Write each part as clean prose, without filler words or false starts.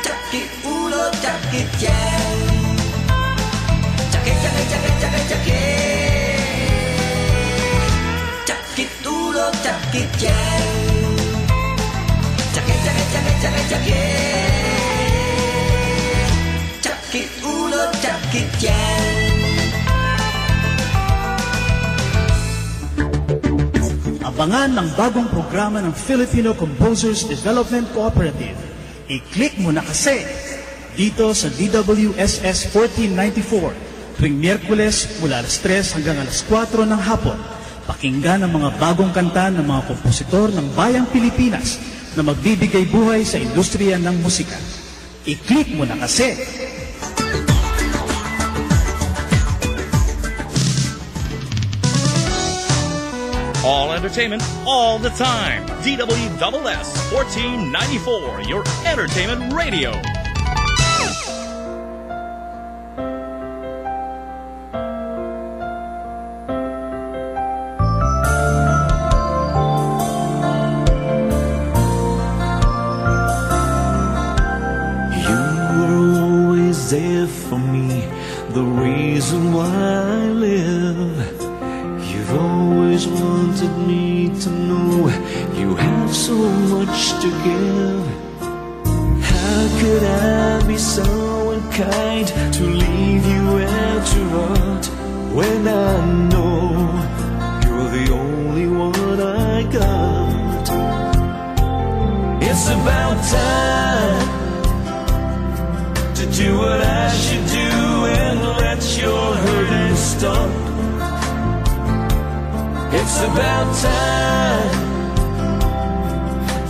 Sakit ulo, sakit tiyan. Sakit, sakit, sakit, sakit, sakit. Sakit ulo, sakit tiyan. Sakit, sakit, sakit, sakit, sakit. Sakit ulo, sakit tiyan. Abangan ang bagong programa ng Filipino Composers Development Cooperative. I-click mo na kasi dito sa DWSS 1494 tuwing Miyerkules mula alas 3 hanggang alas 4 ng hapon. Pakinggan ang mga bagong kanta ng mga kompositor ng Bayang Pilipinas na magbibigay buhay sa industriya ng musika. I-click mo na kasi. All entertainment, all the time. DWSS 1494, your entertainment radio. You were always there for me, the reason why I live. You've always wanted me to know you have so much to give. How could I be so unkind to leave you out to rot when I know you're the only one I got? It's about time to do what I should do and let your hurting stop. It's about time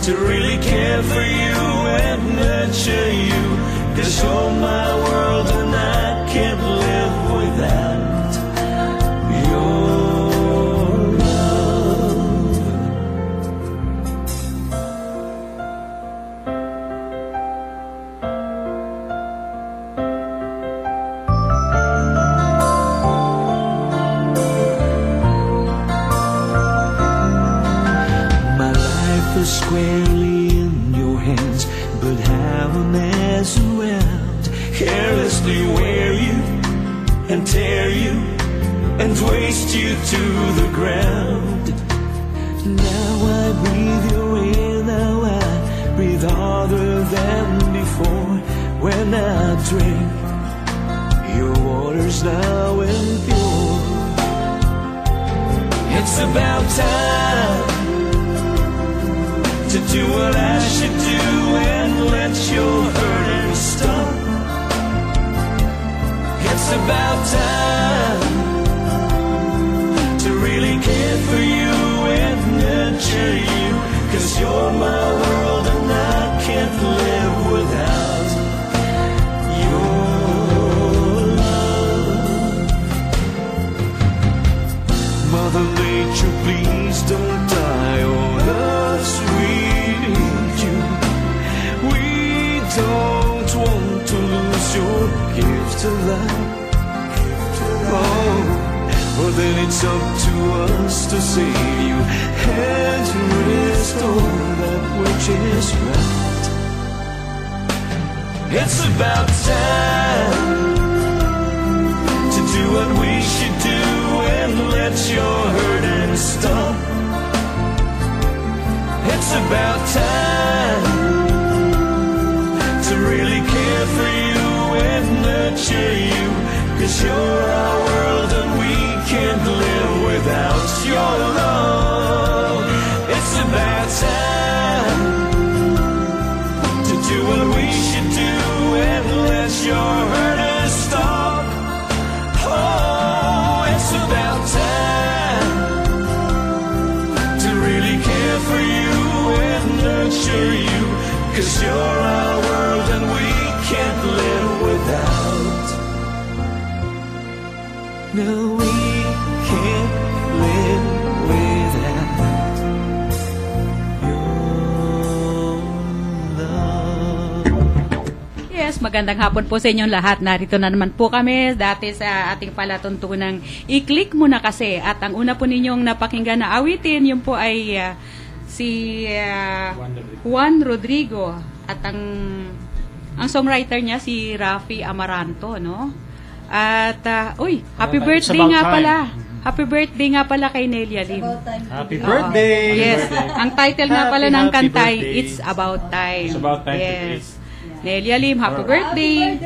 to really care for you and nurture you, 'cause you're my world and I can't live without your love. Squarely in your hands, but how a mess around, carelessly wear you and tear you and waste you to the ground. Now I breathe your air, now I breathe harder than before. When I drink your water's now impure. It's about time to do what I should do and let your hurting stop. It's about time to really care for you and nurture you, 'cause you're my world and I can't live without your love. Mother Nature, please don't die on us. Don't want to lose your gift of life. Oh, well then it's up to us to save you and to restore that which is right. It's about time to do what we should do and let your hurting stop. It's about time to really care for you and nurture you, 'cause you're our world and we can't live without your love. It's about time to do what we should do and let your hurt stop. Oh, it's about time to really care for you and nurture you, 'cause you're our world and we can't live without. No, we can't live without your love. Yes, magandang hapon po sa inyong lahat. Narito na naman po kami dati sa ating palatuntunang I-click mo na kasi. At ang una po ninyong napakinggan na awitin, yun po ay si Juan Rodrigo at ang songwriter niya si Rafi Amaranto, no? At happy birthday about nga time. pala. Happy birthday nga pala kay Nelia Lim. Happy birthday! Yes, ang title nga pala ng Happy kantay, birthday. It's About Time. It's About Time to Yes. Nelia Lim, happy birthday.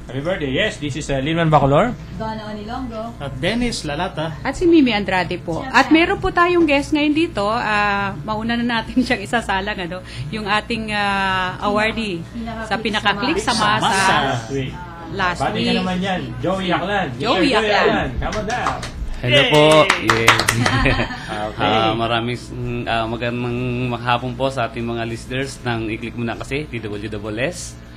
Happy birthday. Yes, this is Linman Bacolor. Donna Onilongo. At Dennis Lalata. At si Mimi Andrade po. At meron po tayong guest ngayon dito. Mauna na natin siyang isasalang, yung ating awardee sa Pinaka-Click sa Masa Last week. last Bati week. ka naman yan. Joey Aklan. Joey Aklan. Come on down. Hello po. Yes. Okay. Maraming magandang maghapon po sa ating mga listeners ng I-Click Mo Na Kasi, DWSS.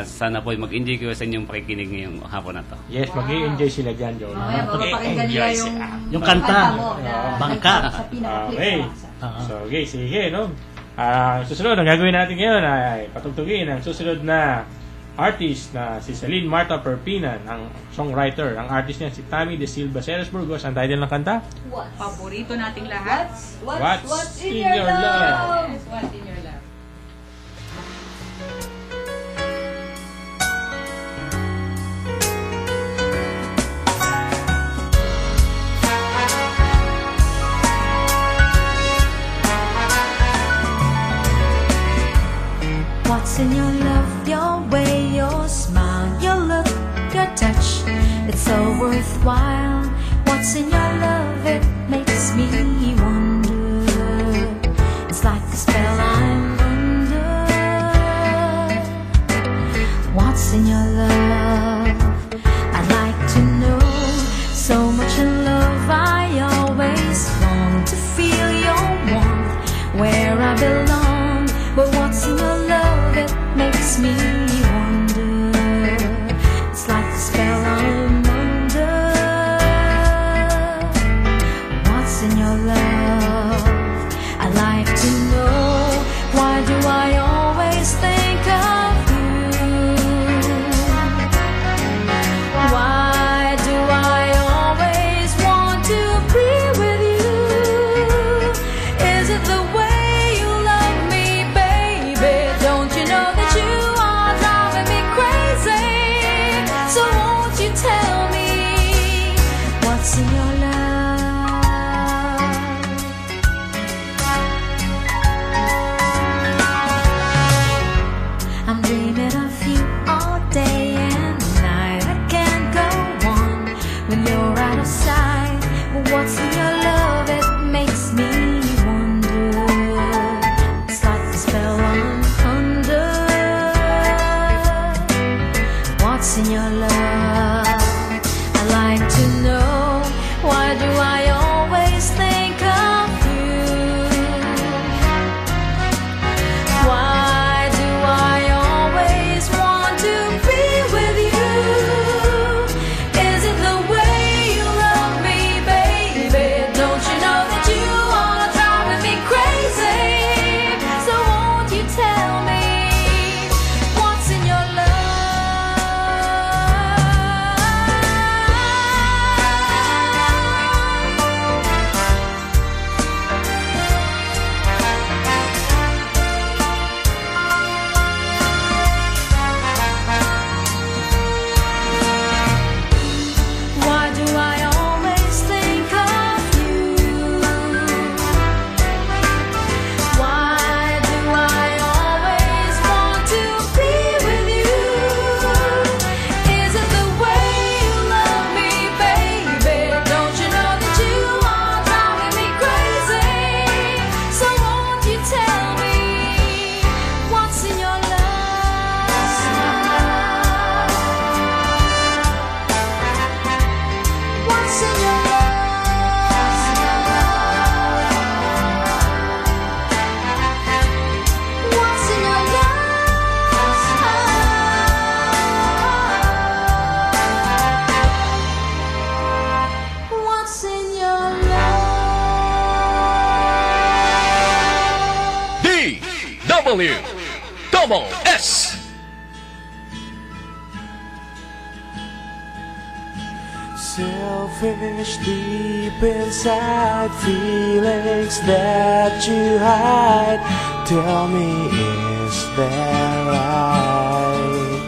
Sana po mag-enjoy kayo sa inyong pakikinig ngayong hapon na to. Yes, mag-i-enjoy sila dyan, Joey. Mamaya papapakinggan nila Yung kanta. mo na Bangka. sa pinaka-click Okay. sa masa. So, okay, sige, no? Susunod, ang gagawin natin ngayon ay patugtugin ang susunod na artist na si Celine Marta Perpinan, ang songwriter. Ang artist niya si Tammy De Silva Ceres Burgos. Ang title ng kanta? Paborito nating lahat. What's in your love? Yes, What's in your love? What's in your love, your way, your smile, your look, your touch? It's so worthwhile. What's in your love? It makes me wonder. It's like a spell I'm under. What's in your love? I'd like to know. So much in love, I always long to feel your warmth where I belong. But what's in your love? It makes me wonder. It's like a spell I'm under. What's in your love? I'd like to know. Why do I always think of you? Why do I always want to be with you? Is it the way you love me, baby? Don't you know that you are driving me crazy? So won't you tell me what's in your love? I'm dreaming of you all day and night. I can't go on when you're out of sight. But what's in your love? It makes me wonder. It's like a spell I'm under. What's in your love? I like to know. Why do I always think of you? Why do I always want to be with you? Is it the way you love me, baby? Don't you know that you are driving me crazy? So won't you tell me what's in your love? Why do I always think of you? Why do I always want to be with you? Is it the way you love me, baby? Don't you know that you are driving me crazy? So won't you tell me what's in your love? What's in your love? What's in your love? What's in your love? DW Double S. Selfish deep inside, feelings that you hide. Tell me, is that right?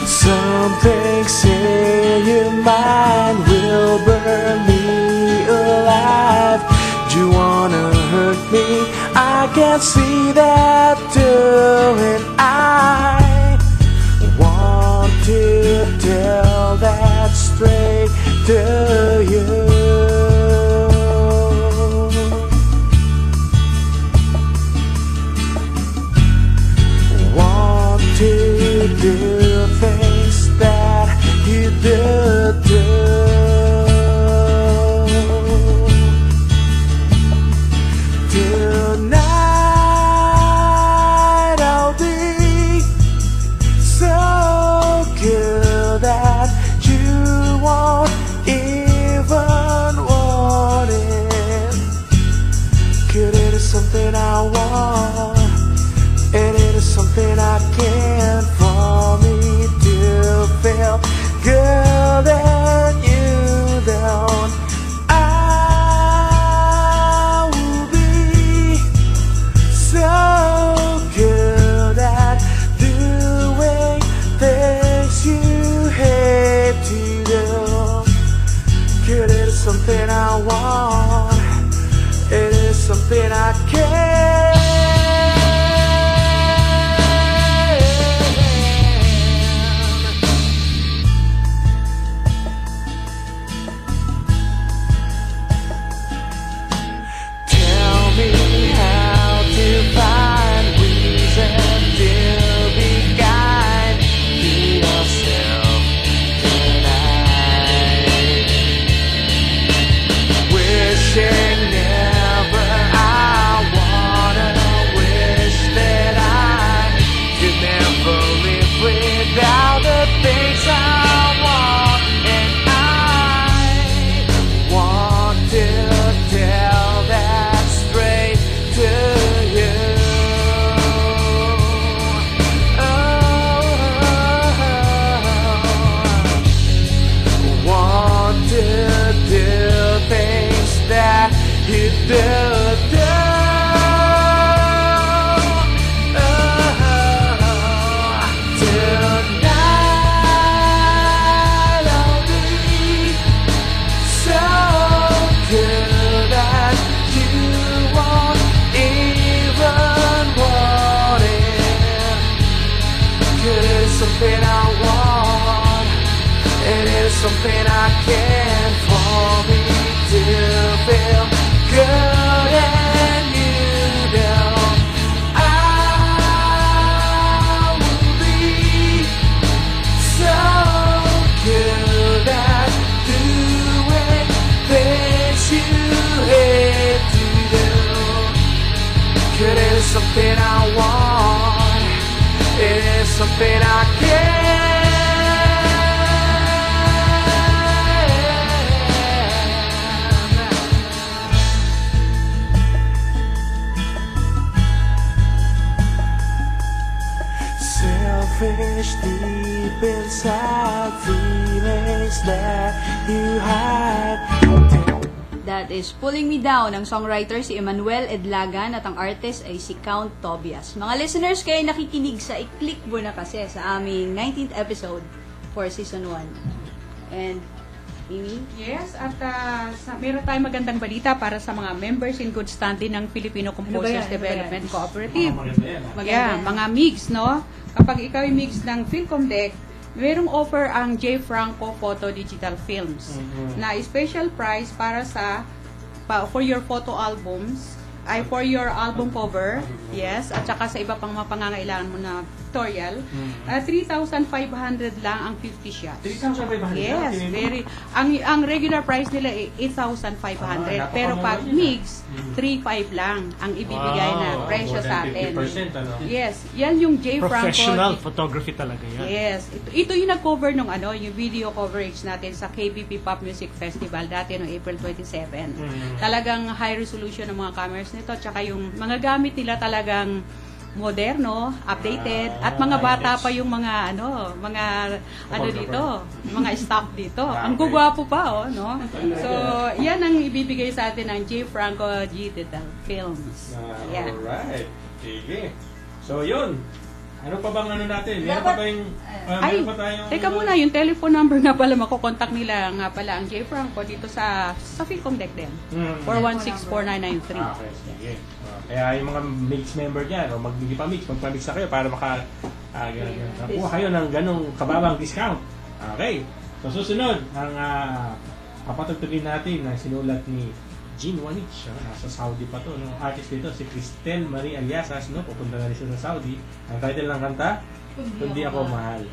Some things in your mind will burn me alive. Do you wanna hurt me? I can see that too, and I want to tell that straight to you. Want to do things that you did do. Tonight I'll be so good that you won't even want it. 'Cause it is something I want, and it is something I can't. For me to feel good and you don't, I will be so good at doing things you hate to do. 'Cause it is something I want, it is something I can't. Something I can, for me to feel good and you don't. I will be so good at doing things you hate to do. 'Cause it is something I want, it is something I can. Selfish deep inside, feelings that you hide. That is Pulling Me Down. Ang songwriter si Emmanuel Edlagan at ang artist ay si Count Tobias. Mga listeners, kayo nakikinig sa I-click mo na kasi sa aming 19th episode for season 1. And Mimi? Yes, at meron tayong magandang balita para sa mga members in good standing ng Filipino Composers Development Cooperative. Yeah, mga MIGs, no? Kapag ikaw ay MIGs ng Philcomdec, merong offer ang J. Franco Photo Digital Films na special price para for your photo albums, ay for your album cover, yes, at saka sa iba pang mga pangangailangan mo na tutorial, 3,500 lang ang 50 shots. 3,500 Yes, lang? very. Ang regular price nila ay 8,500. Pero pag mix, 3,500 lang ang ibibigay na presyo sa atin. 50%, ano? Yes, yan yung J. Franco. Professional photography talaga yan. Yes. Ito yung nag-cover nung yung video coverage natin sa KBP Pop Music Festival dati noong April 27. Talagang high resolution ng mga cameras nito, tsaka yung mga gamit nila talagang moderno, updated, at mga bata pa yung mga dito, mga staff dito. Ang gugwapo pa, no? So, yan ang ibibigay sa atin ng J. Franco Digital Films. Yan. Alright. Sige. So, yun. Ano pa bang natin? Meron pa tayong... Teka muna, yung telephone number nga pala, makukontak nila nga pala ang J. Franco dito sa Philcom Deck din. 416-4993. Okay, sige. Kaya yung mga mix member dyan, o magpamix na kayo para nakuha kayo ng ganong kababang discount. Okay. So, susunod, ang papatugtugin natin na sinulat ni Jean Wanich, nasa Saudi pa to, no? Artist dito, si Cristel Marie Aliasas, no? Pupunta na rin siya sa Saudi. Ang title ng kanta, Kundi Ako Mahal.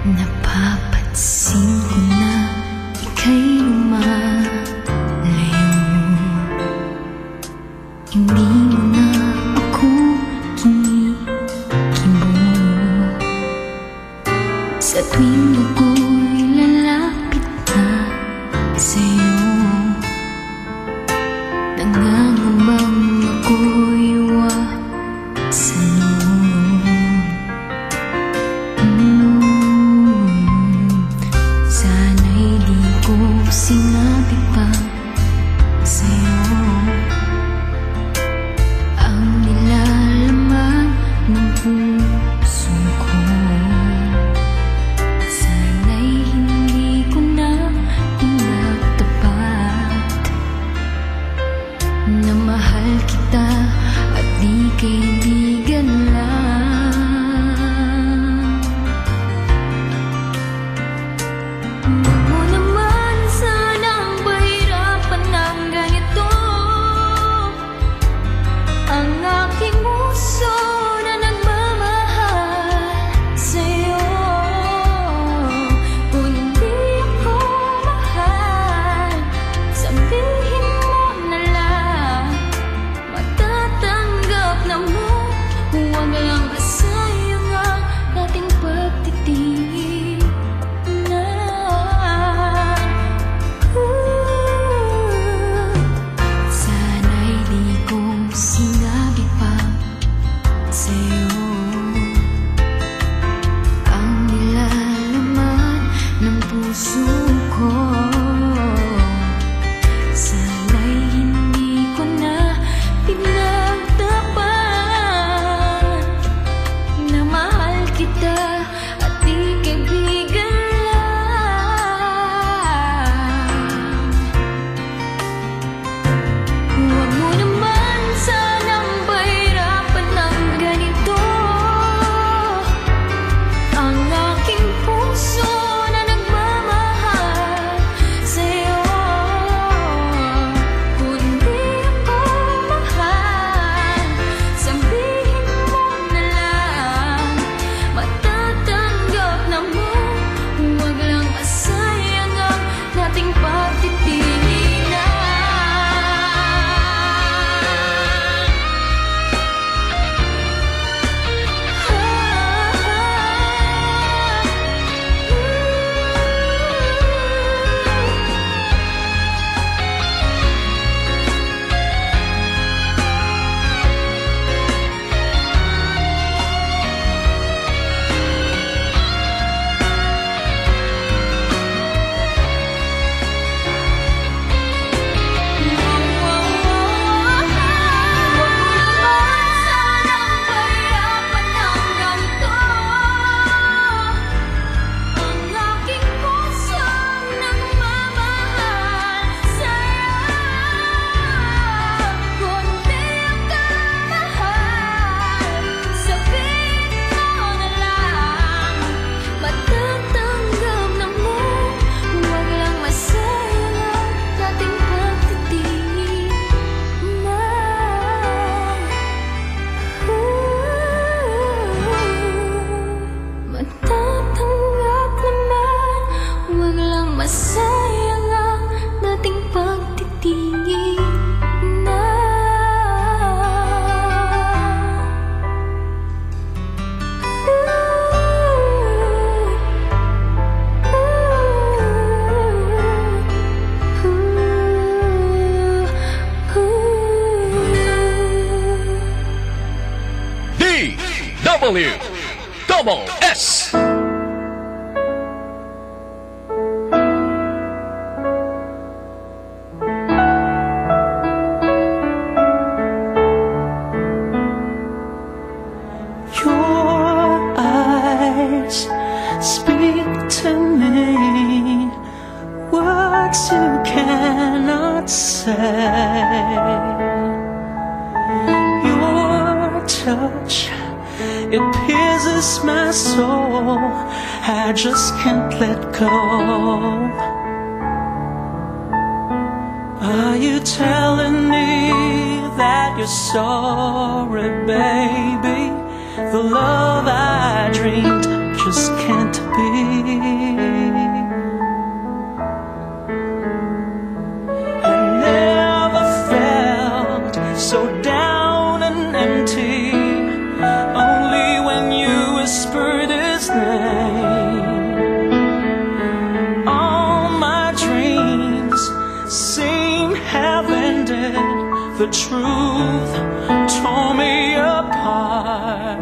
Napapansin ko na ika'y lumalayo. Hindi mo na ako kinikibo. Sa tuwing ako'y lalapit na sa'yo, nangangambang ako'y wasanon. Sana'y di ko sinabi pa sa'yo ang nilalaman ng puso ko. Sana'y hindi ko na pinagtapat na mahal kita at di kaibigan lang. Huwag mo naman sanang pahirapan ng ganito ang aking puso na nagmamahal sa'yo. Kung hindi ako mahal, sabihin mo na lang, matatanggap na mo. Huwag lang masayang ang ating pagtitingin. Sana'y di ko sinabi pa sa'yo ang nilalaman ng puso ko. Sana'y hindi ko na pinagtapat na mahal kita at di kaibigan lang. Huwag mo naman sanang pahirapan ng ganito ang aking puso na nagmamahal sa'yo. Kung di ako mahal, sabihin mo na lang, matatanggap na mo. Huwag lang masayang ang nating pagtitinginan. DWSS. Your eyes speak to me words you cannot say. Your touch, it pierces my soul. I just can't let go. Are you telling me that you're sorry, baby? The love I dreamed just can't be. I never felt so down and empty, only when you whispered his name. All my dreams seem have ended. The truth tore me apart.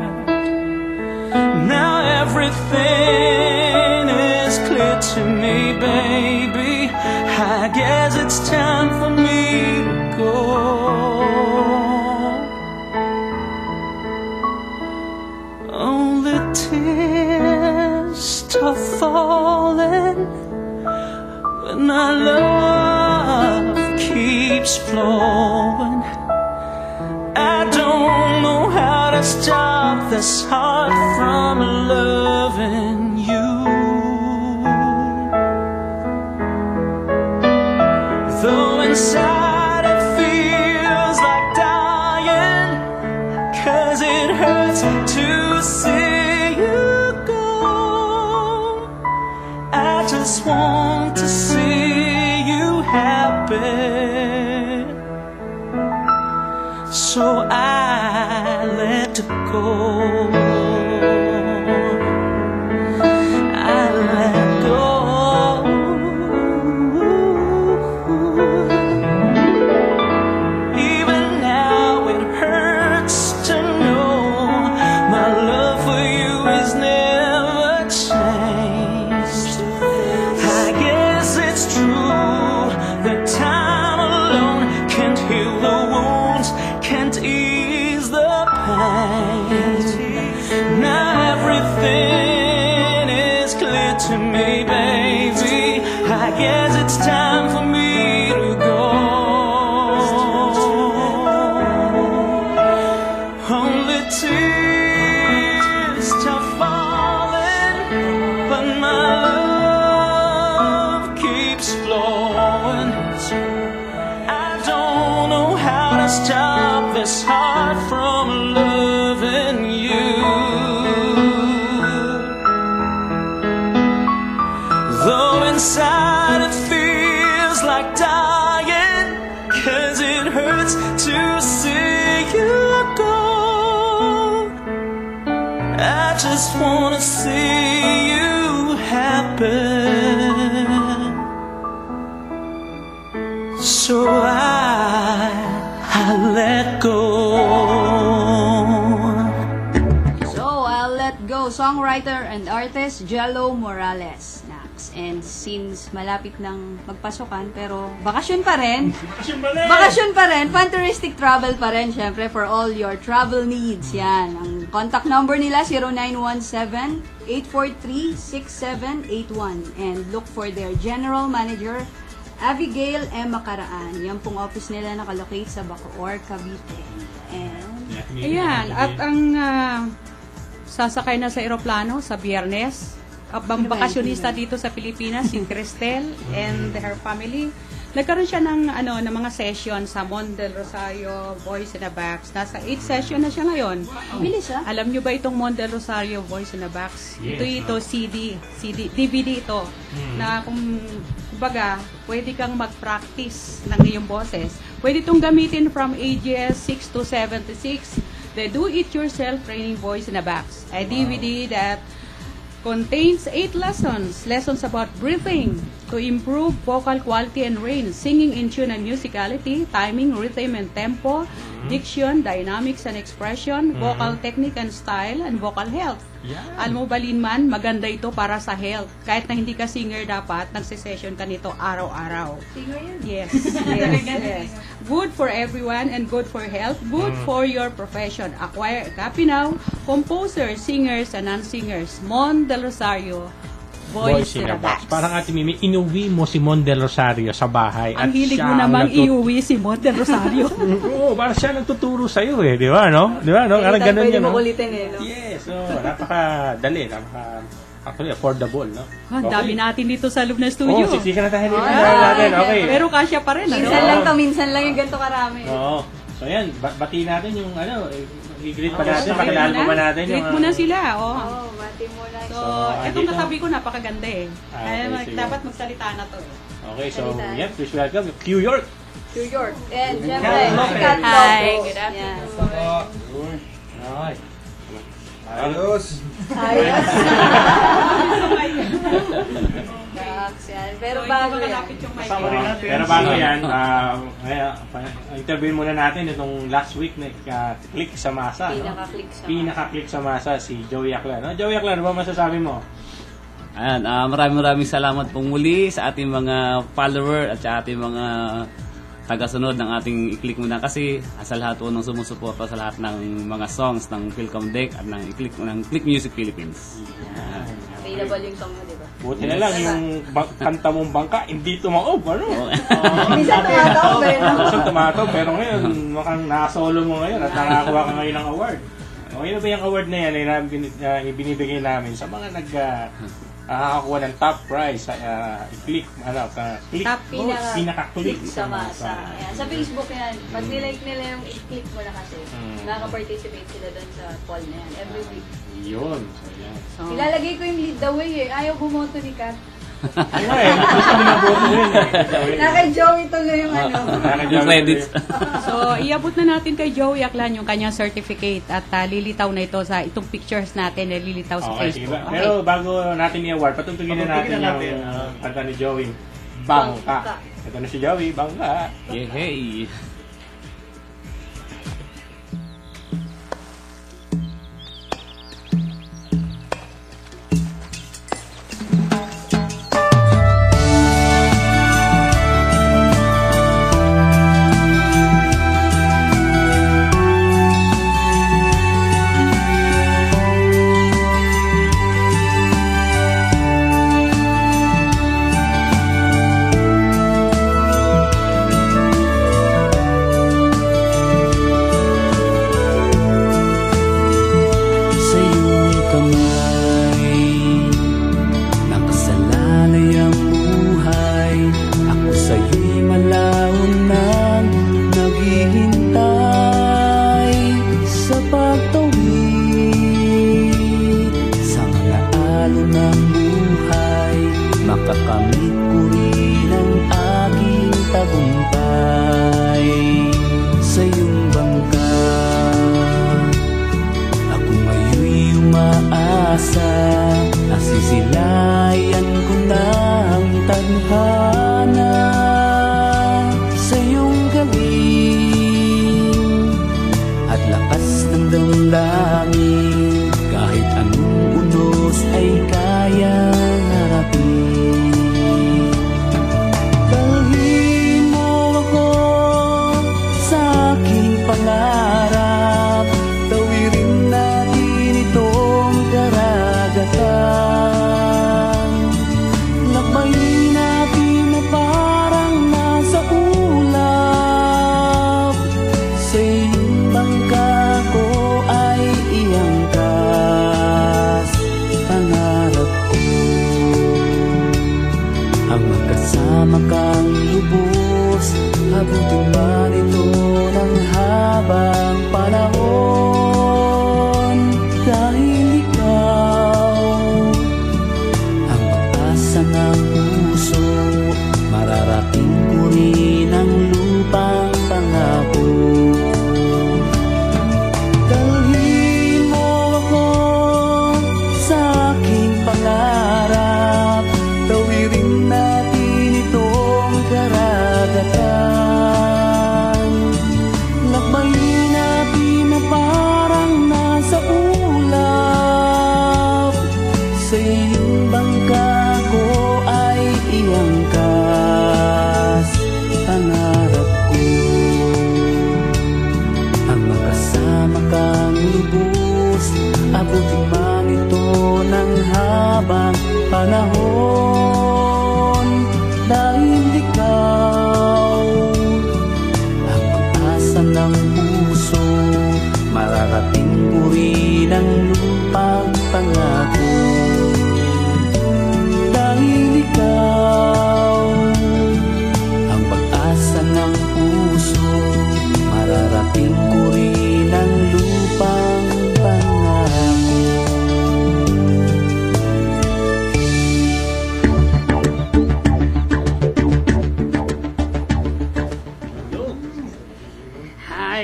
Now everything is clear to me, baby. I guess it's time for me to go. Only tears start falling when our love keeps flowing. I don't know how to stop this heart from loving you. Though inside it feels like dying, 'cause it hurts to see you go. I just want to see you happy, so I let go. I let go. Even now it hurts to know my love for you is never changed. I guess it's true that time alone can't heal the wounds, can't ease the pain. Now everything is clear to me, baby. I guess it's time for me to go. Only tears start falling, but my love keeps flowing. I don't know how to stop this heart from loving you. Though inside it feels like dying, 'cause it hurts to see you go. I just wanna see you happy, so I let go. So, I'll Let Go, songwriter and artist Jello Morales. Nax. And since malapit nang magpasukan, pero bakasyon pa rin. Bakasyon pa rin. Fantastic travel pa rin, syempre, for all your travel needs. Yan. Ang contact number nila, 0917-843-6781. And look for their general manager, Abigail M. Macaraan. Yan pong office nila nakalocate sa Bacoor, Cavite. And Ayan, at ang sasakay na sa eroplano sa Biyernes, ang bakasyonista dito sa Pilipinas, si Cristel and her family. Nagkaroon siya ng ng mga session sa Mon del Rosario Boys in a Box. Nasa 8 session na siya ngayon. bilis ah. Alam niyo ba itong Mon del Rosario Boys in a Box? Ito DVD ito. Na kumbaga, pwede kang mag-practice ng iyong boses. Pwede itong gamitin from ages 6 to 76. The Do It Yourself Training Boys in a Box. A DVD that contains 8 lessons about breathing to improve vocal quality and range, singing in tune and musicality, timing, rhythm and tempo, diction, dynamics and expression, vocal technique and style, and vocal health. Alam mo ba, Linman, maganda ito para sa health. Kahit na hindi ka singer dapat, nagsisession ka nito araw-araw. Singer yun. Yes, yes. Good for everyone and good for health, good for your profession. Acquire a copy now. Composers, singers, and non-singers. Mon Del Rosario, Voice in a Box. Parang Ate Mimi, inuwi mo si Mon Del Rosario sa bahay. Ang at hilig siya mo ang namang iuwi si Mon Del Rosario. Oo, parang siya nagtuturo sa'yo di ba, no? Di ba, no? Parang ganun Pwede yun, no? makulitin no? Yes, napakadali, actually affordable, no? Ang dami natin dito sa loob ng studio. Siksikan na tayo dito natin, okay. Pero kasya pa rin, Minsan lang yung ganito karami. Oo. So yan, batiin natin yung i-greet pa natin, pakilala pa natin yung... Greet mo na sila, Bati mo na. So, itong katabi ko napakaganda Okay, dapat magsalita na to Okay, so, yan, please welcome Q York. New York. And syempre, Cat Hi, good afternoon. Okay. Ayos! Pero bago yan. Pero bago yan, interview muna natin itong last week na click sa masa. Pinaka-click sa masa si Joey Aklan. Joey Aklan, ano ba masasabi mo? Ayan, maraming salamat pong muli sa ating mga follower at sa ating mga tagasunod ng ating i-click muna kasi sa lahat po ng sumusuporta sa lahat ng mga songs ng Philcom Deck at ng Click Music Philippines. Available yung song mo, di ba? Buti na lang yung kanta mong bangka, hindi tumaob, ano? Minsan tumataob Minsan tumataob, pero ngayon, mukhang nakasolo mo ngayon at nakakuha ka ngayon ng award. Okay na ba yung award na yan ay binibigay namin sa mga nakakakuha ng top prize sa click pinaka-click sa masa. Ayan, sa Facebook yan, pag nilike nila yung i-click mo na kasi, nakaka-participate sila doon sa poll na yan every week. Yun. So, yan. Ilalagay ko yung lead the way Ayaw bumoto ni Kat. Gusto mo naboto yun Kay Joey tuloy yung Yung credits. So, iabot na natin kay Joey Aklan yung kanyang certificate at lilitaw na ito sa itong pictures natin na lilitaw sa Facebook. Okay. Pero bago natin i-award, patutugin na natin yung kanta ni Joey, Bangka. Ito na si Joey, Bangka. Yehey! Nasisilayan ko na ang tadhana sa iyong galing at lakas ng damdamin, kahit anong unos ay kayang harapin. Dalhin mo ako sa aking pangarap, tawirin natin itong karagatan, lakbayin natin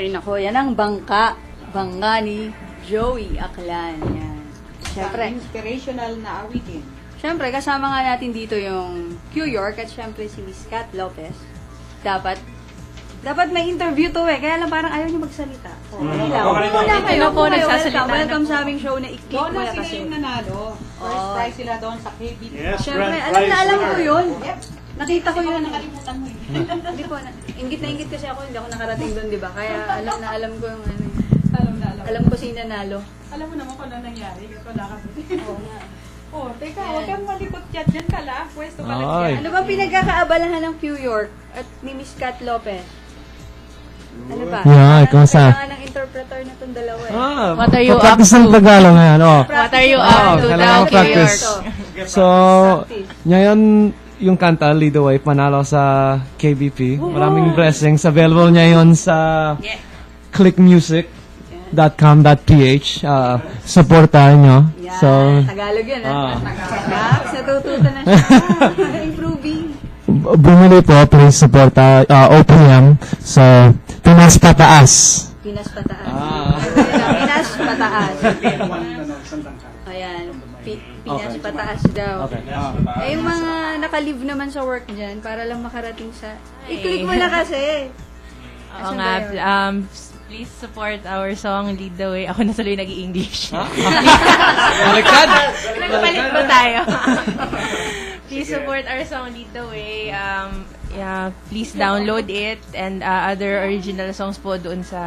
Ay, nako, yan ang bangka ni Joey Aklan. Yan. Siyempre, Inspirational na awitin. Siyempre, kasama nga natin dito yung Q York at siyempre si Miss Kat Lopez. Dapat may interview to eh. Kaya lang parang ayaw niyo magsalita. Muna kayo. po, nagsasalita Welcome sa aming show na i-click Doon mo na na sila kasi. yung nanalo. First prize sila doon sa KBP. Yes, Siyempre, grand alam prize. ko yun. Nakita ko yun. Nakalimutan mo yun. Hindi po, ingit na ingit kasi ako. Hindi ako nakarating doon, di ba? Kaya alam ko yung ano. Alam ko sino nanalo. Alam mo naman kung ano nangyari. Ito nakabuti. Oo nga. Oh, teka, huwag kang malikot chat dyan ka lang. Pwesto ka lang Ay. dyan. Ano ba pinagkakaabalahan ng Q York at ni Miss Kat Lopez? Ano ba? Yeah, kamusta? Kailangan ng interpreter na itong dalawa eh. What are you up to? Tagalog ngayon, oh. What are you up to daw, Q practice. York? So, ngayon yung kanta, Lead the Way, panalo sa KBP. Maraming blessings. Available ngayon sa clickmusic.com.ph. Supportahan nyo. Yan, So, Tagalog yun. Max, natututo na siya. Improving. bumili po, please supporta OPM. So, Pinas Pataas. Pinas Pataas. Pinas Pataas. Ayan. Pinas Pataas daw. Okay. Eh, yung mga naka-leave naman sa work dyan, para lang makarating sa... I-click mo na kasi. Oo Asan nga, ba yun? please support our song Lead the Way. Ako na tuloy nag-i-English. Baliktad! Nagpalit ba tayo? Please support our song Lead the Way. Please download it and other original songs po doon sa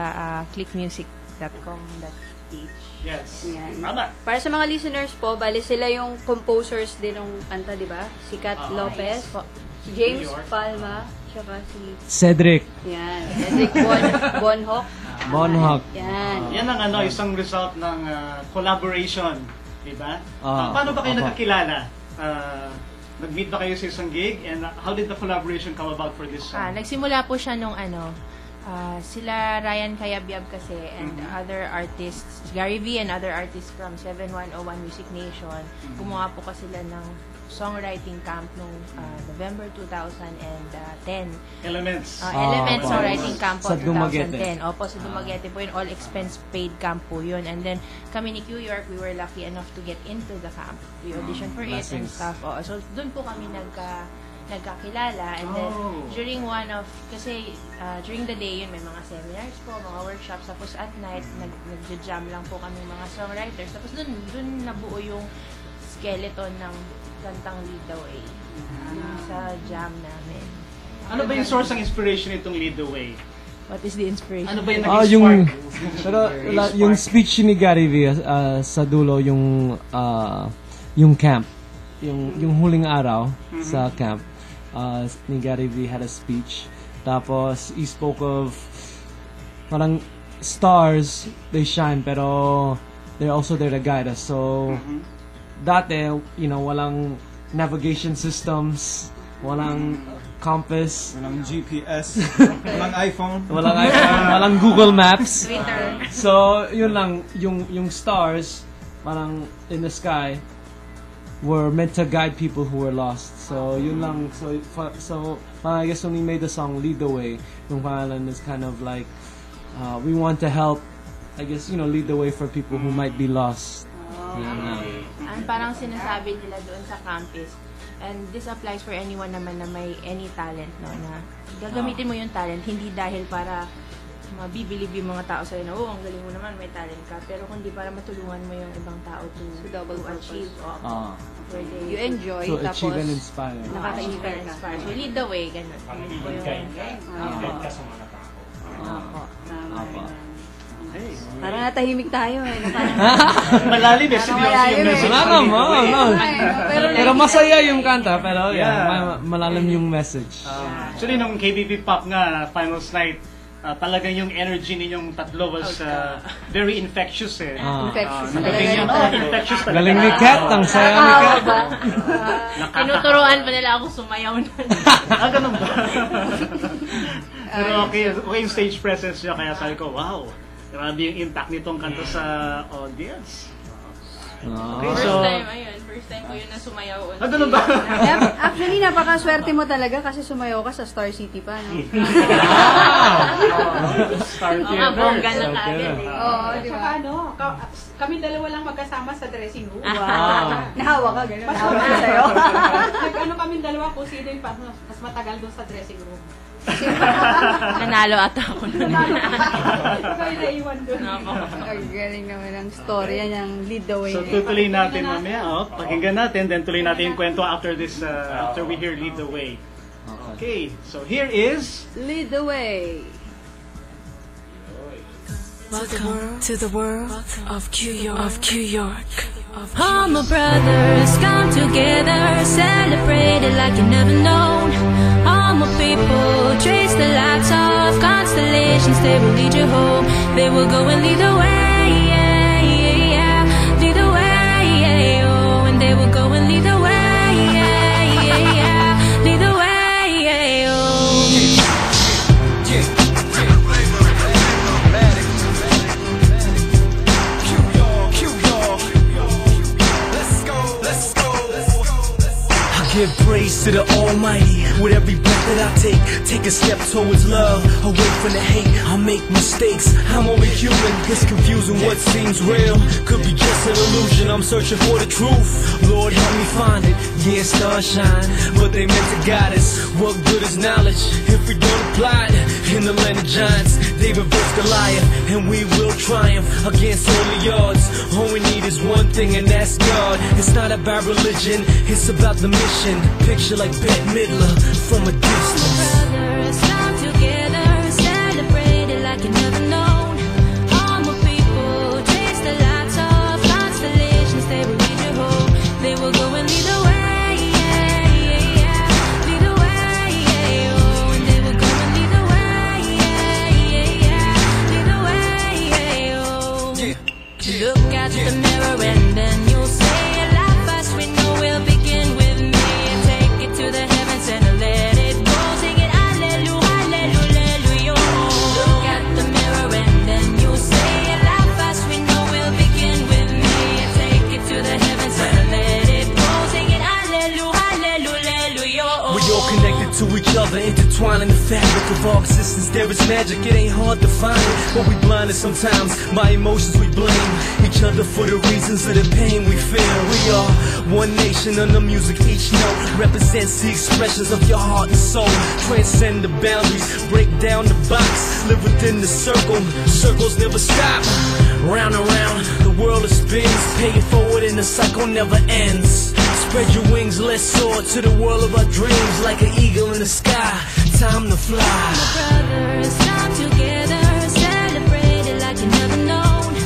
clickmusic.com.ph. Yes. Yan. Tama. Para sa mga listeners po, bali sila yung composers din ng kanta, di ba? Si Kat Lopez, si James Palma, tsaka si... Cedric Yan. Cedric Bonhoc. Bonhoc. Yan. Yan ang isang result ng collaboration, di ba? Ah, Paano ba kayo opo. nagkakilala? Nag-meet ba kayo sa isang gig? And how did the collaboration come about for this song? Nagsimula po siya nung sila Ryan Kayabyab kasi and other artists, Gary V and other artists from 7101 Music Nation. Gumawa po kasi sila ng songwriting camp nung November 2010. Elements. Elements Songwriting Camp po Sa Dumaguete. 2010. Opo, sa Dumaguete po yun. All expense paid camp po yun. And then, kami ni Q York, we were lucky enough to get into the camp. We auditioned for it and Blessings. stuff. So, doon po kami nagkakilala. And then, during during the day yun, may mga seminars po, mga workshops. Tapos at night, nag-jam lang po kami mga songwriters. Tapos doon nabuo yung skeleton ng kantang Lead the Way. Sa jam namin. Ano ba yung source ng inspiration itong Lead the Way? What is the inspiration? Ano ba yung yung nag-spark? pero yung speech ni Gary V sa dulo yung camp, yung huling araw sa camp, ni Gary V had a speech. Tapos he spoke of parang stars, they shine pero they're also there to guide us. So dati, walang navigation systems, walang compass, Walang GPS, walang iPhone. walang Google Maps. Twitter. So, yun lang, yung stars, parang in the sky, were meant to guide people who were lost. So, yun lang. So I guess when we made the song Lead the Way, yung pangalan is kind of like, we want to help, I guess, lead the way for people who might be lost. Yan lang. Ang parang sinasabi nila doon sa campus, and this applies for anyone naman na may any talent, no, na gagamitin mo yung talent, hindi dahil para mabibilib yung mga tao sa'yo na, ang galing mo naman, may talent ka, pero kundi para matulungan mo yung ibang tao to achieve, where they, You enjoy, To tapos achieve and inspire. nakaka-inspire ka. inspire. So, lead the way, ganun. Yun po yung- Opo. Apa. Parang natahimik tayo eh. Malalim eh. Parang malalim eh. Wala naman, no. Pero masaya yung kanta, pero Yeah. malalim yung message. Actually, nung KBP Pop nga, Finals Night, talagang yung energy ninyong tatlo was very infectious eh. Infectious. Nagaling yan. Infectious talaga. Galing ni Kat, ang saya ni Kat. Tinuturuan pa nila ako sumayaw nun. Ganun ba? Pero okay yung stage presence niya, kaya sabi ko, wow, grabe yung impact nitong kanta sa audience. First so, time, ayun. First time ko yun na sumayaw. ganun ba? Actually, napakaswerte mo talaga kasi sumayaw ka sa Star City pa, no? Mga bongga na kagad eh. Oo, di ba? Saka ano, kami dalawa lang magkasama sa dressing room. Nahawa ka, gano'n. Nahawa ka sa'yo. Nag-ano kami dalawa kung sino yung mas matagal doon sa dressing room. Nanalo ata ako nun. Kaya naiwan doon. Ang galing naman ang storya niyang lead the way. So tutuloy natin mamaya, pakinggan natin, then tuloy natin yung kwento after this, after we hear Lead the Way. Okay, so here is Lead the way. Welcome to the world of New York. All my brothers come together, celebrate it like you never known. All my people trace the lights of constellations, they will lead you home. They will go and lead the way, lead the way, oh, and they will go and lead the way, lead the way, oh. Give praise to the Almighty with every breath that I take a step towards love, away from the hate. I make mistakes, I'm only human. It's confusing what seems real, could be just an illusion. I'm searching for the truth, Lord help me find it. Yeah, stars shine, but they meant to guide us. What good is knowledge if we don't apply it? In the land of giants, they reversed the liar, and we will triumph against all the odds. All we need is one thing, and that's God. It's not about religion, it's about the mission. Picture like Bette Midler from a distance. Brothers come together, celebrate it like you never known. All my people trace the lights of constellations, they will lead you home. They will go and lead the way, lead the way, oh, and they will go and lead the way, lead the way, oh. Look at the mirror and then you'll say it like first we know we'll begin with me. Take it to the heavens and let it go. Sing it, hallelujah, hallelujah. Look at the mirror and then you'll say it like first we know we'll begin with me. Take it to the heavens and let it go. Sing it, hallelujah, hallelujah. We all connected to each other, intertwined in the fabric of our existence. There is magic, it ain't hard to find it, but we blinded sometimes by emotions. We blame each other for the reasons of the pain we feel. We are one nation under music, each note represents the expressions of your heart and soul. Transcend the boundaries, break down the box, live within the circle. Circles never stop, round and round the world is spins. Pay it forward and the cycle never ends. Spread your wings, let's soar to the world of our dreams. Like an eagle in the sky, time to fly. Brothers come together, celebrate it like you never known.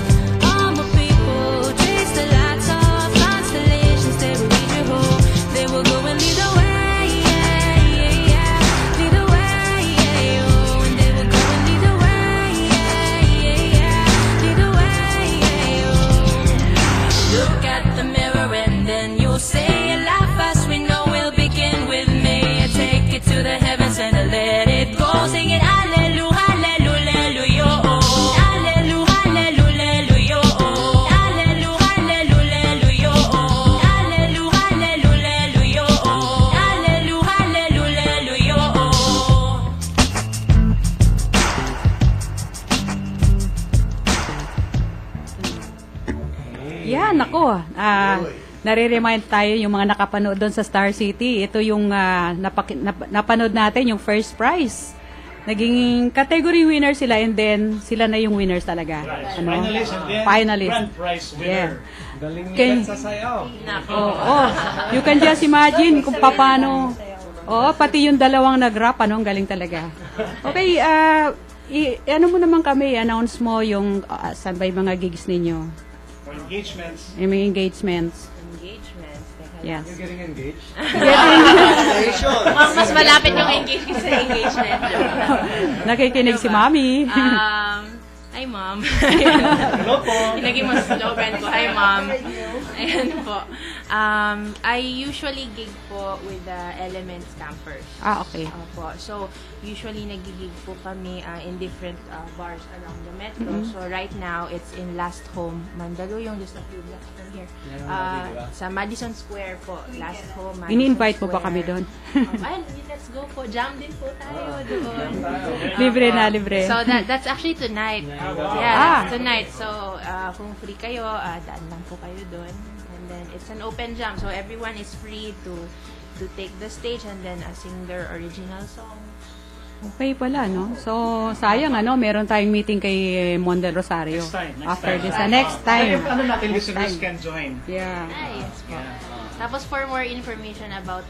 All my people trace the lights of constellations, they will lead you home. They will go and lead the way, lead the way, oh, and they will go and lead the way, lead the way, oh. Look at the mirror and then you'll say it like fast we know we'll begin with me. Take it to the heavens and let it go. Sing it, hallelujah, hallelujah, oh. Hallelujah, hallelujah, oh. Hallelujah, hallelujah, oh. Hallelujah, hallelujah, oh. Hallelujah, hallelujah, oh. Yan, ako. Nare-remind tayo yung mga nakapanood doon sa Star City. Ito yung napanood natin, yung first prize. Naging category winner sila and then sila na yung winners talaga. Finalist and then Finalist. grand prize winner. Galing Can- nila sa sayaw. You can just imagine kung paano. Oo, pati yung dalawang nag-rap, ang galing talaga. Okay, ano mo naman kami, announce mo yung saan ba yung mga gigs ninyo? For engagements. Yung mga engagements. Engagements. Yes. You're getting engaged? Mas malapit yung engagement sa engagement. Nakikinig si Mami. Hi, Mom. Hello po. Naging mas slogan ko. Hi, Mom. Ayan po. I usually gig po with the Elements Campers. Okay. Opo. So, usually nagigig po kami in different bars around the metro. Mhm. So, right now, it's in Last Home, Mandaluyong, just a few blocks from here. Sa Madison Square po. Last Home, Madison Ini-invite mo ba Square. kami doon? Ay, let's go po. Jam din po tayo doon. Libre na, libre. So, that's actually tonight. Yeah, that's tonight. So, kung free kayo, daan lang po kayo doon. And then, it's an open jam. So, everyone is free to take the stage and then sing their original song. Okay pala, no? So, sayang, meron tayong meeting kay Mondel Rosario. After this, next time. Ano natin, listeners can join. Yeah. Yes po. Tapos, for more information about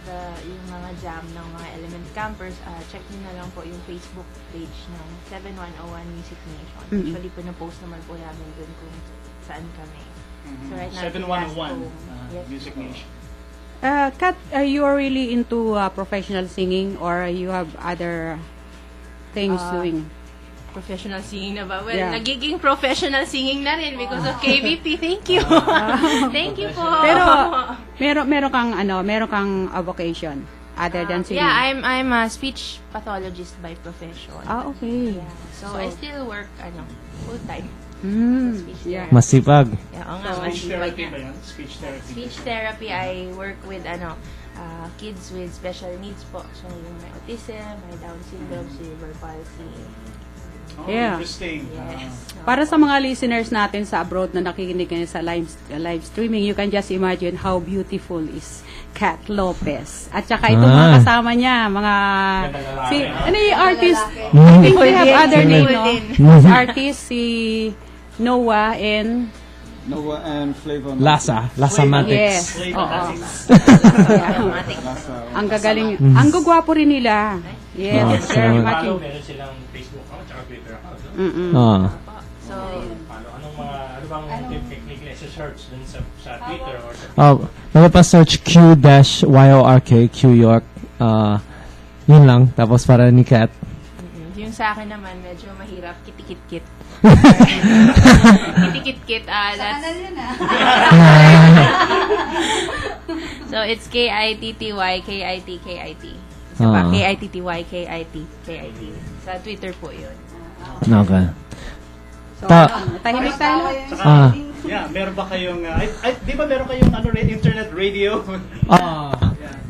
yung mga jam ng mga Element Campers, check nyo na lang po yung Facebook page ng 7101 Music Nation. Mhm. Usually, pinapost naman po namin dun kung saan kami. So, right now, 7101 yes, Music Nation. Kat, you are really into professional singing or you have other things doing? Professional singing na ba? Well, Yeah. nagiging professional singing na rin because of KBP. Thank you. Thank you po. Pero meron kang vocation other than singing. Yeah, I'm a speech pathologist by profession. Okay. Yeah. So, I still work full time. Yeah. Masipag. Yeah, oo nga, Speech masipag therapy nga. ba yan? Speech therapy. Speech therapy, I work with kids with special needs po. So, yung may autism, may Down syndrome, cerebral palsy. Oh, Yeah. interesting. Yes. Para sa mga listeners natin sa abroad na nakikinig ngayon sa live streaming, you can just imagine how beautiful is Kat Lopez. At saka itong mga kasama niya, yung artist, I think they have other name, no? Artist, si Noah and Flavor. Lasa Yes. Matics. Oo. Ang gagaling. Ang gugwapo rin nila. Yes. Very much. Meron silang Facebook account at Twitter account. So, Ano bang technique na search dun sa Twitter or sa Magpa-search Q-YORK, Q York. Yun lang. Tapos para ni Kat. yung sa akin naman, medyo mahirap. Kitikit-kit. Kitikit-kit. So, it's K-I-T-T-Y-K-I-T-K-I-T. So, K-I-T-T-Y-K-I-T-K-I-T. Sa Twitter po yun. Okay. So, tahimik tayo. Yeah, meron ba kayong, di ba meron kayong internet radio?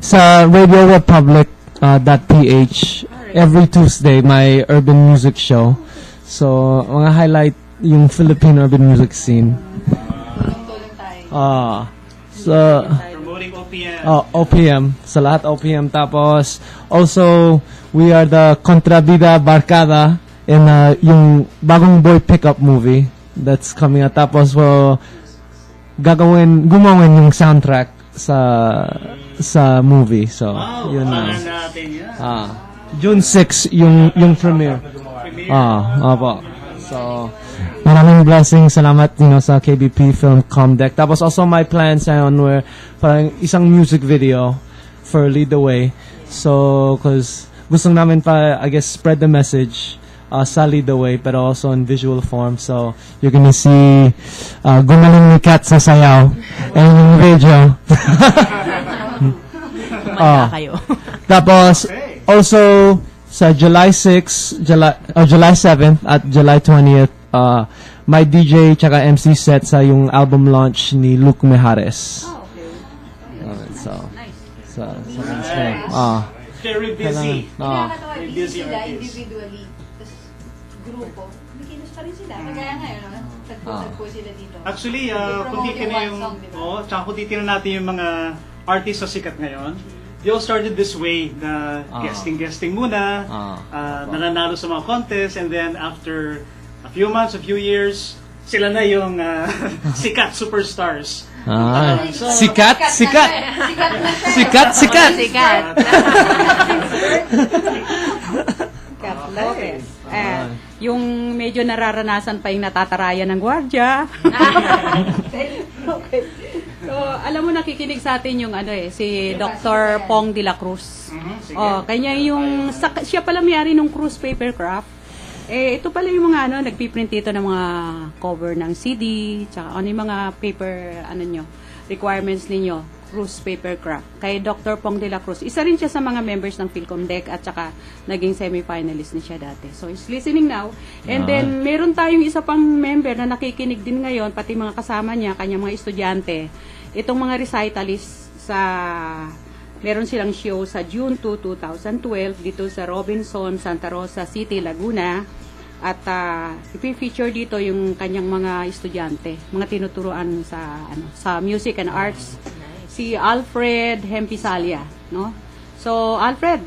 Sa Radio Republic .ph every Tuesday my urban music show. So, mga highlight yung Philippine urban music scene. So, Promoting OPM. OPM. Sa lahat OPM. Tapos, also, we are the Contrabida Barkada in yung bagong boy pickup movie that's coming out. Tapos, gumawin yung soundtrack sa movie. So, yun na. June 6 yung premiere. Opo. So, maraming blessings. Salamat sa KBP Film Comdeck. Tapos also my plans ngayon were parang isang music video for Lead the Way. So, cause gusto namin pa, I guess, spread the message sa Lead the Way, pero also in visual form. So, you're gonna see gumaling ni Kat sa sayaw and yung video. kayo. Tapos, also, sa July 6, July 7th at July 20th, may DJ tsaka MC set sa yung album launch ni Luke Mejares. Very busy. Nakakatawa, busy sila individually. Tapos, grupo. Bikinos pa rin sila. Kagaya ngayon, tagpo sila dito. Actually, kung titignan natin yung mga artists sa sikat ngayon, they all started this way na guesting muna, nananalo sa mga contest, and then after a few months, a few years, sila na yung sikat superstars. Sikat. Lopez. Yung medyo nararanasan pa yung natatarayan ng gwardya. Okay. So, alam mo, nakikinig sa atin yung si Dr. Pong de la Cruz. Kanya siya pala may-ari ng Cruz Papercraft. Ito pala yung mga nagpiprint dito ng mga cover ng CD, tsaka ano yung mga paper, requirements ninyo, Cruz Paper Craft. Kay Dr. Pong de la Cruz. Isa rin siya sa mga members ng PhilComDec at saka naging semi-finalist na siya dati. So, he's listening now. And then, meron tayong isa pang member na nakikinig din ngayon, pati mga kasama niya, kanyang mga estudyante. Itong mga recitalists meron silang show sa June 2, 2012 dito sa Robinson, Santa Rosa City, Laguna. At ipi-feature dito yung kanyang mga estudyante, mga tinuturuan sa music and arts. Si Alfred Hempisalia, no? So, Alfred,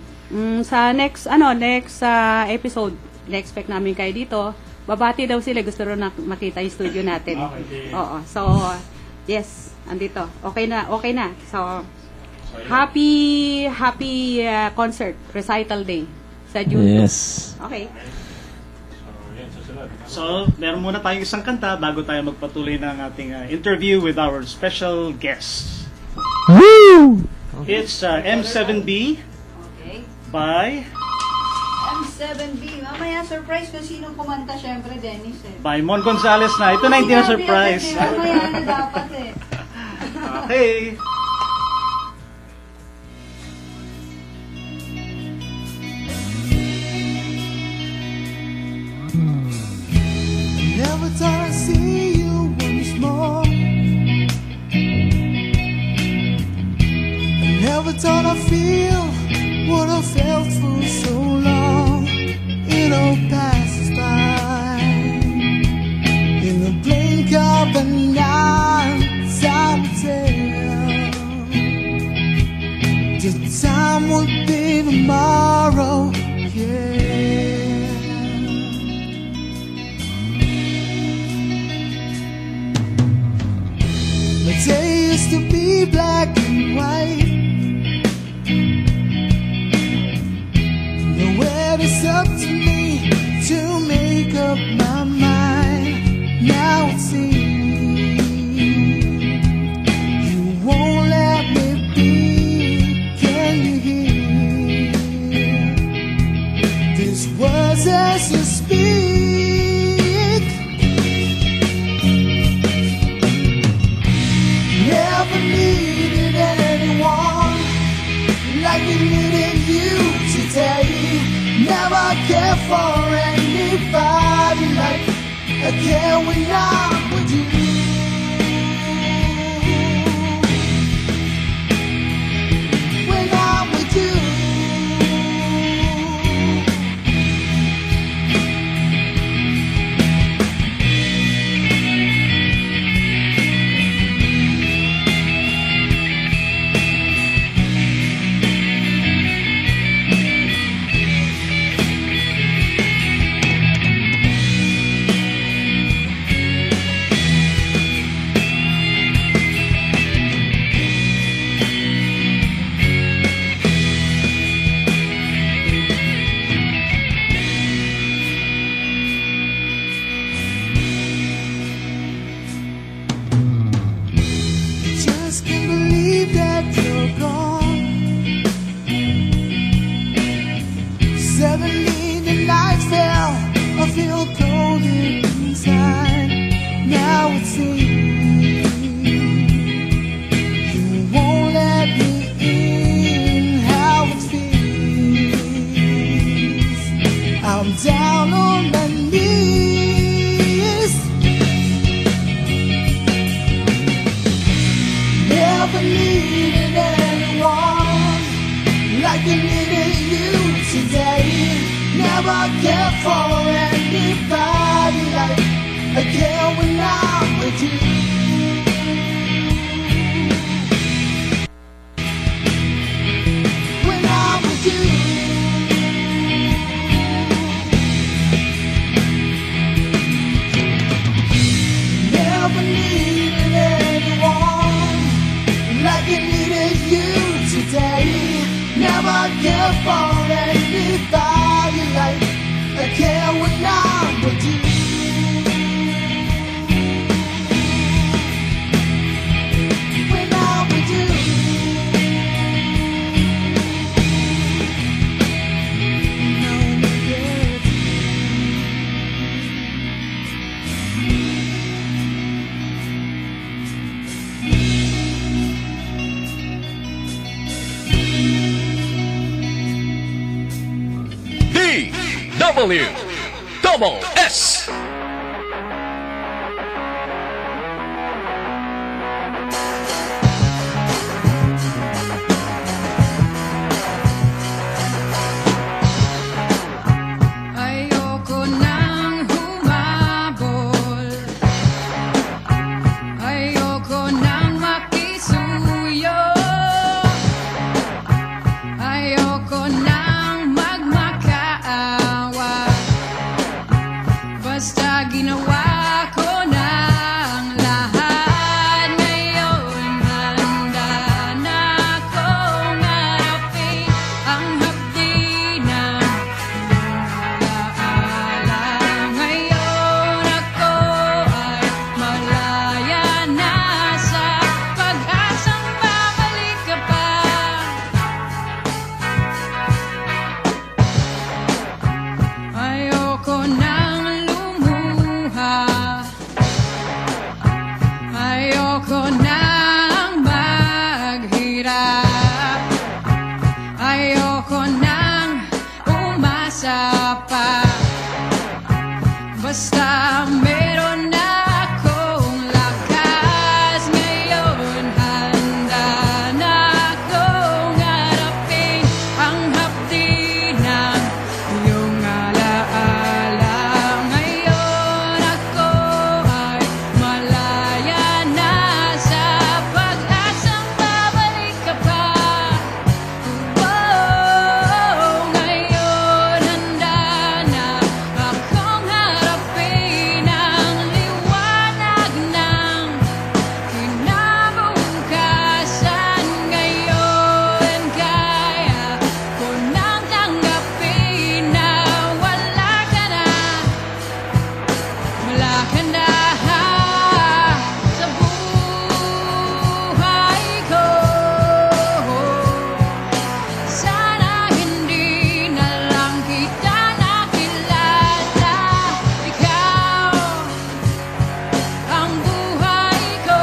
sa next episode, na-expect namin kayo dito. Babati daw sila, gusto rin makita yung studio natin. Okay. Oo. So, yes, andito. Okay na. So, happy concert, recital day sa June 2. Yes. Okay. So, meron muna tayong isang kanta bago tayo magpatuloy ng ating interview with our special guest. Woo! It's M7B by M7B. Mamaya surprise kung sinong kumanta, syempre, Dennis by Mon Gonzalez na. Ito na hindi na surprise. Mamaya na dapat Okay. Never thought I'd see you once more. I never thought I'd feel what I felt for so long. It all passes by in the blink of an eye. Time will tell. The time will be tomorrow. Yeah. The day used to be black and white. Now it is up to me to make up my mind. Now it seems you won't let me be. Can you hear these words as you speak? Never needed anyone like we needed you today. Never cared for anybody like I care when I'm with you. When I'm with you. Just can't believe that you're gone. Suddenly the night fell, I feel cold inside. Now it seems you won't let me in. How it feels, I'm down on my knees. Never needed anyone like I needed you today. Never cared for anybody like I care when I'm with you. When I'm with you. Never needed anyone like I needed you today. Never cared for anybody like I care when I'm with you. DWSS. Ayoko nang humabol, ayoko nang makisuyo, ayoko nang magmakaawa, basta ginawa ko ng lahat. Ngayon handa na akong harapin ang hapdi ng ngayon ako ay malaya na sa pag-asang babalik ka pa. Ayoko nang lumuha, ayoko nang maghirap, ayoko nang umasa pa. Basta meron na akong lakas. Ngayon handa na akong harapin ang hapdi ng iyong alaala. Ngayon ako ay malaya na sa pag-asang babalik ka pa. Ngayon handa na akong harapin ang liwanag ng kinabukasan. Ngayon kaya ko nang tanggapin na wala ka na sa buhay ko. Sana hindi na lang kita nakilala, ikaw ang buhay ko.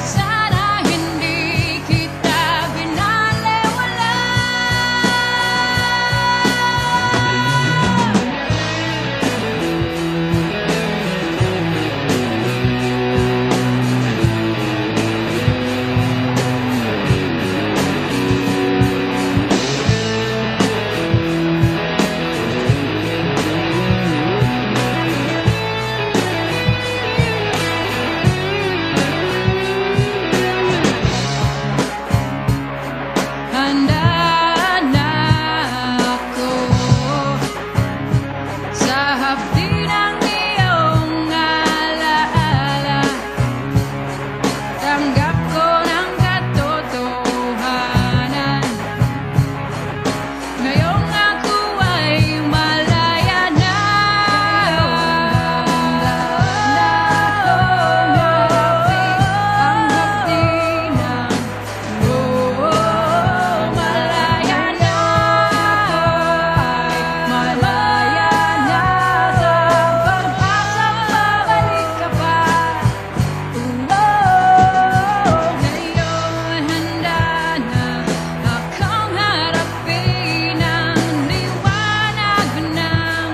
Sana hindi kita binalewala. Handa na ako sa hapdi ng iyong alaala. Tanggap ko ng katotohanan. Ngayong ako ay malaya na. Ang hapdi ng malaya na, malaya na sa pag-asang babalik ka pa. Ngayon handa na akong harapin ang liwanag ng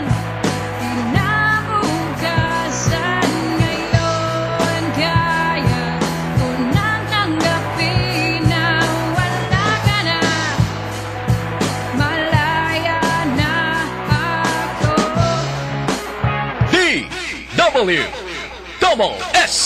kinabukasan. Ngayon kaya ko nang tanggapin na wala ka na, malaya na ako. DWSS.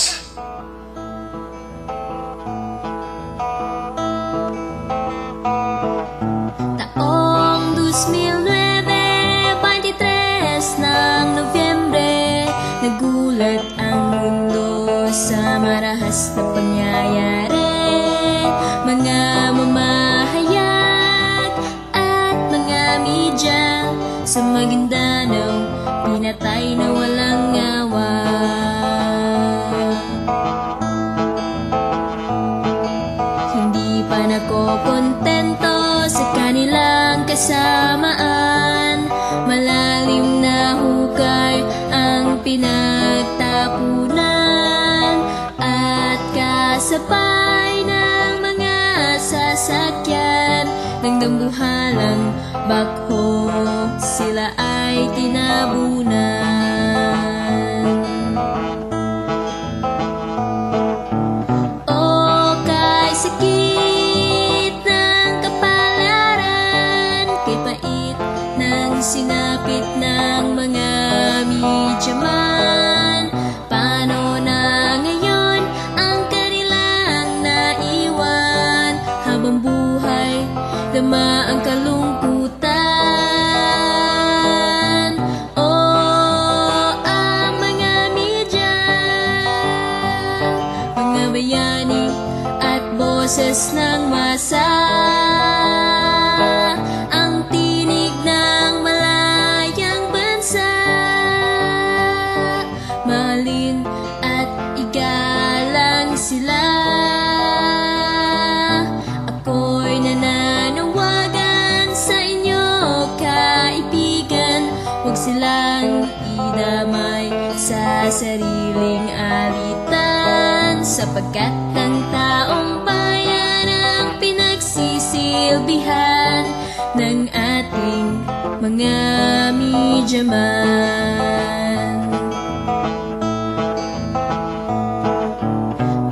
Taong 2009, 23 ng Nobyembre, nagulat ang mundo sa marahas na pangyayari. Mga mamahayag at mga media sa Maguindanao, pinatay na walang awa. Hindi pa nakokontento sa kanilang kasamaan. Malalim na hukay ang pinagtapunan at kasabay ng mga sasakyan ng dambuhalang bakho. sila ay tinabunan. O kay sakit ng kapalaran, kay pait ng sinapit ng mga midyaman, paano na ngayon ang kanilang naiwan? Habang buhay, dama ang kalungkutan. O ang mga media, mga bayani at boses ng masa, ang tinig ng malayang bansa, mahalin at igalang sila. Ako'y nananawagan sa inyo, kaibigan, huwag silang idamay sa sariling alitan, sapagkat ang taong bayan ang pinagsisilbihan ng ating mga midyaman.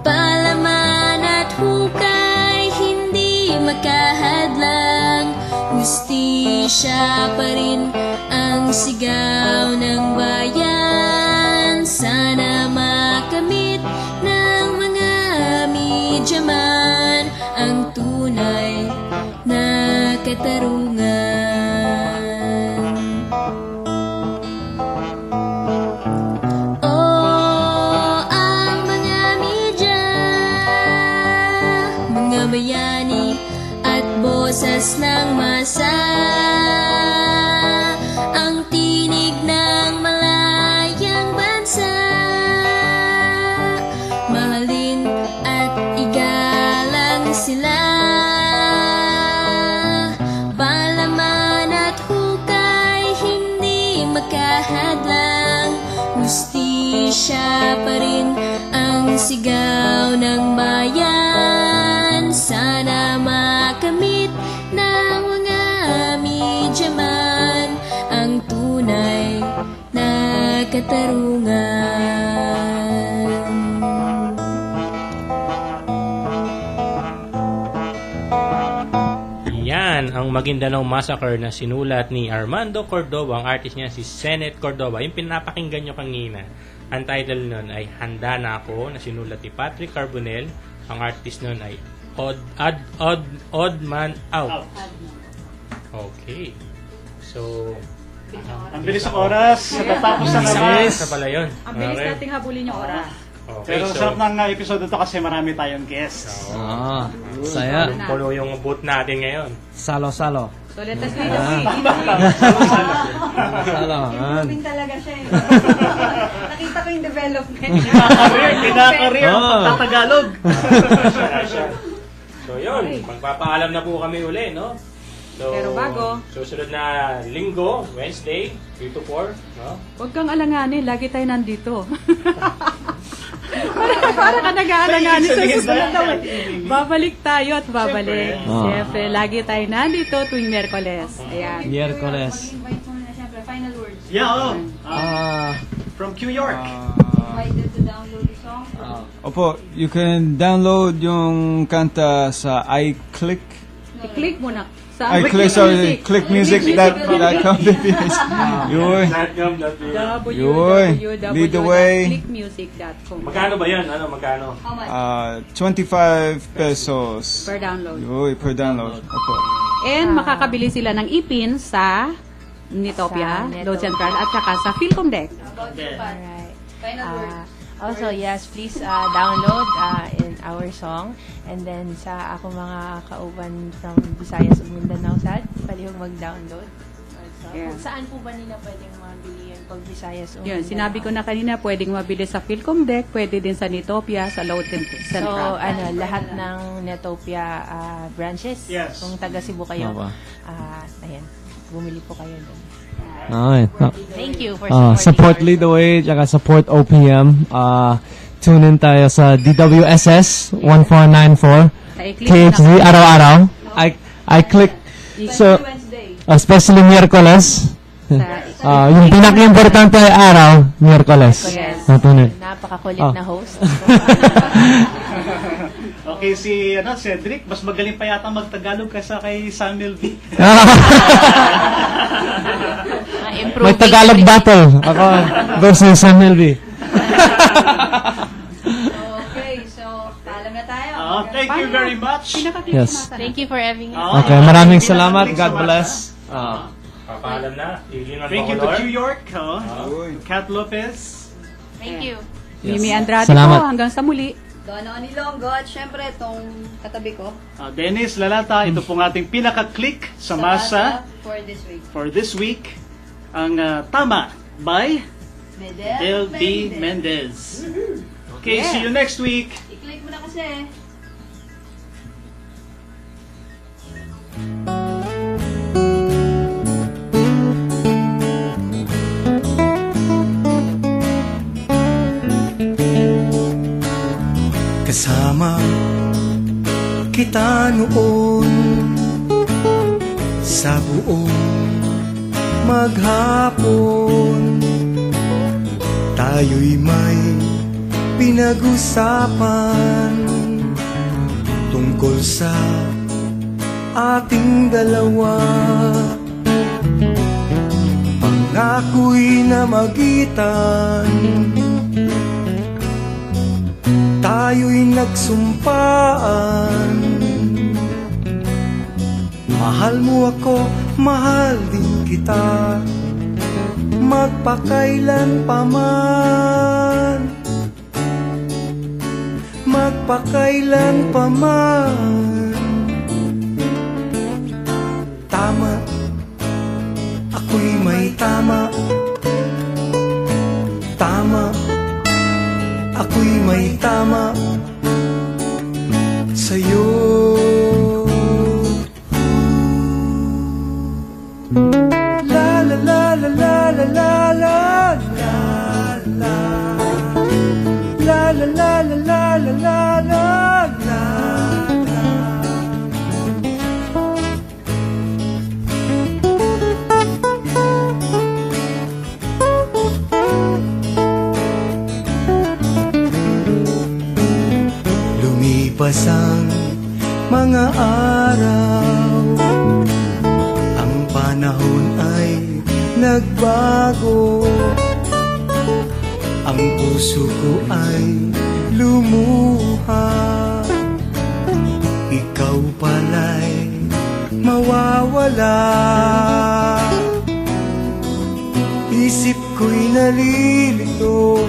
Palaman at hukay hindi makahadlang, hustisya pa rin ang sigaw ng bayan. Sana makamit ng mga midyaman ang tunay na katarungan. O ang mga media, mga bayani at boses ng masa, ang tinig ng malayang bansa, mahalin at igalang sila. Balaman at hukay hindi makahadlang, hustisya pa rin ang sigaw ng bayan. Sana makamit ng mga midyaman ang tunay na katarungan. Yan ang Maguindanao Massacre na sinulat ni Armando Cordova. Ang artist niya si Senet Cordova. Yung pinapakinggan nyo kanina, ang title nun ay Handa Na Ako, na sinulat ni Patrick Carbonell. Ang artist nun ay Odd Man Out. Okay. So, ang bilis ng oras. Natatapos na naman. Sa pala yun. Ang bilis nating habulin yung oras. Okay, pero sarap ng episode ito kasi marami tayong guests. Saya. Pulo yung booth natin ngayon. Salo-salo. So let us read the week. Improving talaga siya eh. Nakita ko yung development niya. Kinakareer ang pagtatagalog. So yun, magpapaalam na po kami uli, no? So, pero bago, susunod na linggo, Wednesday, 3 to 4, no? Huwag kang alanganin, lagi tayo nandito. Para ka nag-aalanganin sa susunod na babalik tayo at babalik. Siyempre, lagi tayo nandito tuwing Miyerkules. Ayan. Miyerkules. Final words. Yeah, from Q York. Invited to download the song. Opo, you can download yung kanta sa iClick. I-click mo na. clickmusic.com. Lead the way. Clickmusic.com. Magkano ba yan? Ano, magkano? 25 pesos. Per download. Per download. Opo. And makakabili sila ng ipin sa Nitopia, Loads and Carl, at saka sa Philcom Deck. Alright. Also, yes, please download in our song. And then sa ako mga kauban from Visayas ug Mindanao sad, pwede yung mag-download. So, kung saan po ba nila pwedeng mabili yun pag Visayas ug Yun, sinabi ko na kanina, pwedeng mabili sa Philcom Deck, pwede din sa Nitopia, sa Loads and Central. So, lahat ng Netopia branches, kung taga Cebu kayo, ayan, bumili po kayo doon. Alright. Thank you for supporting. Support Lead the Way, tsaka support OPM. Tune in tayo sa DWSS 1494 KHZ araw-araw. I click so especially Miyerkules Yung pinaka-importante ay araw, Miyerkules. Natunod. Napakakulit na host. Okay, si Cedric, mas magaling pa yata mag-Tagalog kaysa kay Samuel V. May Tagalog battle. Ako versus Samuel V. Okay, so paalam na tayo. Thank you very much. Yes. Thank you for having us. Okay, maraming salamat. God bless. Papaalam na. Thank you to New York, Kat Lopez. Thank you. Mimi Andrade Salamat. po, hanggang sa muli. Dono Nilonggo at syempre itong katabi ko. Dennis Lalata, ito pong ating pinaka-click sa masa for this week. For this week, ang Tama by Medel D. Mendez. Okay, see you next week. I-click mo na kasi. Kasama kita noon sa buong maghapon. Tayo'y may pinag-usapan tungkol sa ating dalawa. Pangako'y namagitan, tayo'y nagsumpaan. Mahal mo ako, mahal din kita, magpakailan pa man, magpakailan pa man. Tama, ako'y may tama. Tama, ako'y may tama sa'yo. La la la la la la la la la la la la la la la la la la. Lumipas ang mga araw, ang panahon ay nagbago. Ang puso ko ay lumuha, ikaw pala'y mawawala. Isip ko'y nalilito,